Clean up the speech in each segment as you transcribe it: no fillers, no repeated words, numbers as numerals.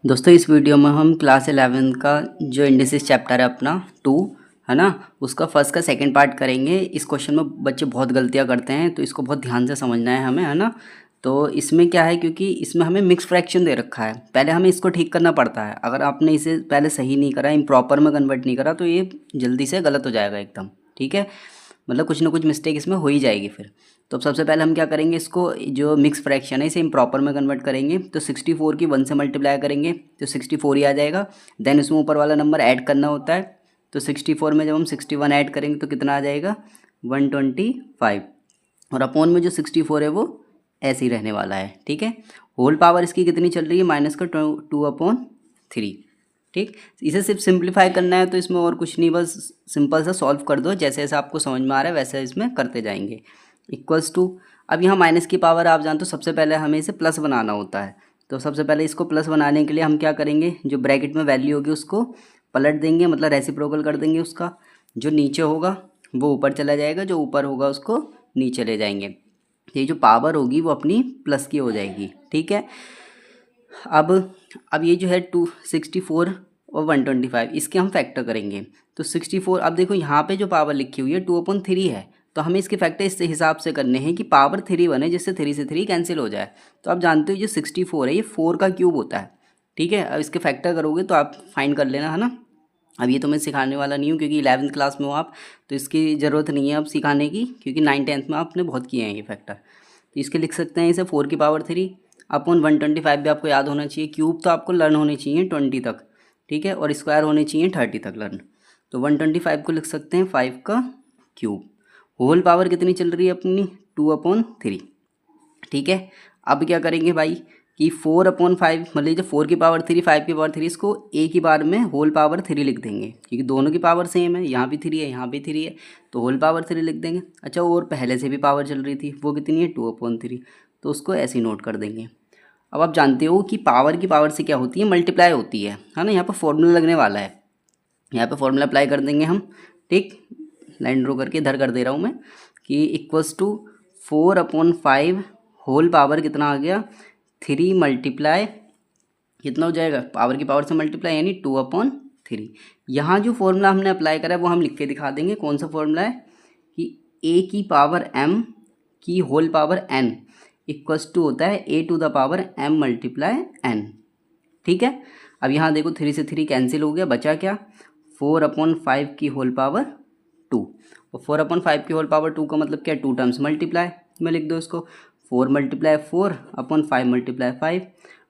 दोस्तों इस वीडियो में हम क्लास 11 का जो इंडिसेस चैप्टर है अपना 2 है ना, उसका फर्स्ट का सेकंड पार्ट करेंगे। इस क्वेश्चन में बच्चे बहुत गलतियां करते हैं तो इसको बहुत ध्यान से समझना है हमें, है ना। तो इसमें क्या है, क्योंकि इसमें हमें मिक्स फ्रैक्शन दे रखा है, पहले हमें इसको ठीक करना पड़ता है। अगर आपने इसे पहले सही नहीं करा, इम्प्रॉपर में कन्वर्ट नहीं करा, तो ये जल्दी से गलत हो जाएगा एकदम, ठीक है। मतलब कुछ ना कुछ मिस्टेक इसमें हो ही जाएगी फिर। तो अब सबसे पहले हम क्या करेंगे, इसको जो मिक्स फ्रैक्शन है इसे इम्प्रॉपर में कन्वर्ट करेंगे। तो 64 की 1 से मल्टीप्लाई करेंगे तो 64 ही आ जाएगा। देन इसमें ऊपर वाला नंबर ऐड करना होता है। तो 64 में जब हम 61 ऐड करेंगे तो कितना आ जाएगा, 125। और अपॉन में जो 64 है वो ऐसे ही रहने वाला है, ठीक है। होल पावर इसकी कितनी चल रही है, माइनस का 2/3, ठीक। इसे सिर्फ सिंप्लीफाई करना है, तो इसमें और कुछ नहीं, बस सिंपल सा सॉल्व कर दो। जैसे जैसे आपको समझ में आ रहा है वैसे इसमें करते जाएंगे। इक्वल्स टू, अब यहाँ माइनस की पावर आप जानते हो, सबसे पहले हमें इसे प्लस बनाना होता है। तो सबसे पहले इसको प्लस बनाने के लिए हम क्या करेंगे, जो ब्रैकेट में वैल्यू होगी उसको पलट देंगे, मतलब रेसिप्रोकल कर देंगे उसका। जो नीचे होगा वो ऊपर चला जाएगा, जो ऊपर होगा उसको नीचे ले जाएंगे। ये जो पावर होगी वो अपनी प्लस की हो जाएगी, ठीक है। अब ये जो है 264 और 125 इसके हम फैक्टर करेंगे। तो 64, अब देखो यहाँ पे जो पावर लिखी हुई है 2/3 है, तो हमें इसके फैक्टर इस हिसाब से करने हैं कि पावर 3 बने, जिससे 3 से 3 कैंसिल हो जाए। तो आप जानते हो जो 64 है ये 4 का क्यूब होता है, ठीक है। अब इसके फैक्टर करोगे तो आप फाइंड कर लेना, है ना। अब ये तो मैं सिखाने वाला नहीं हूँ क्योंकि 11th क्लास में हो आप, तो इसकी ज़रूरत नहीं है अब सिखाने की, क्योंकि 9th-10th में आपने बहुत किए हैं ये फैक्टर। तो इसके लिख सकते हैं इसे 4 की पावर 3 अपॉन 125 भी आपको याद होना चाहिए। क्यूब तो आपको लर्न होने चाहिए 20 तक, ठीक है, और स्क्वायर होने चाहिए 30 तक लर्न। तो 125 को लिख सकते हैं 5 का क्यूब। होल पावर कितनी चल रही है अपनी, 2/3, ठीक है। अब क्या करेंगे भाई कि 4/5, मतलब जो 4 की पावर 3 5 की पावर 3, इसको एक ही बार में होल पावर 3 लिख देंगे, क्योंकि दोनों की पावर सेम है, यहाँ भी 3 है यहाँ भी 3 है, तो होल पावर 3 लिख देंगे। अच्छा, और पहले से भी पावर चल रही थी, वो कितनी है 2/3, तो उसको ऐसे ही नोट कर देंगे। अब आप जानते हो कि पावर की पावर से क्या होती है, मल्टीप्लाई होती है ना। यहाँ पर फॉर्मूला लगने वाला है, यहाँ पे फॉर्मूला अप्लाई कर देंगे हम, ठीक। लाइन ड्रो करके इधर कर दे रहा हूँ मैं कि इक्वल्स टू 4/5 होल पावर कितना आ गया 3 मल्टीप्लाई कितना हो जाएगा, पावर की पावर से मल्टीप्लाई यानी 2/3। यहाँ जो फॉर्मूला हमने अप्लाई करा है वो हम लिख के दिखा देंगे। कौन सा फॉर्मूला है कि a की पावर m की whole power n equals to होता है a to the power m multiply n, ठीक है। अब यहाँ देखो 3 से 3 कैंसिल हो गया, बचा क्या, 4/5 की होल पावर 2। और 4/5 की होल पावर 2 का मतलब क्या, 2 टाइम्स मल्टीप्लाई में लिख दो इसको, 4 × 4/5 × 5,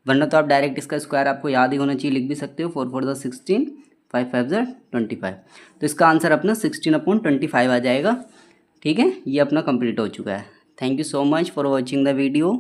वरना तो आप डायरेक्ट इसका स्क्वायर आपको याद ही होना चाहिए, लिख भी सकते हो। 4 4 16, 5 5 25, तो इसका आंसर अपना 16/25 आ जाएगा, ठीक है। ये अपना कंप्लीट हो चुका है। Thank you so much for watching the video.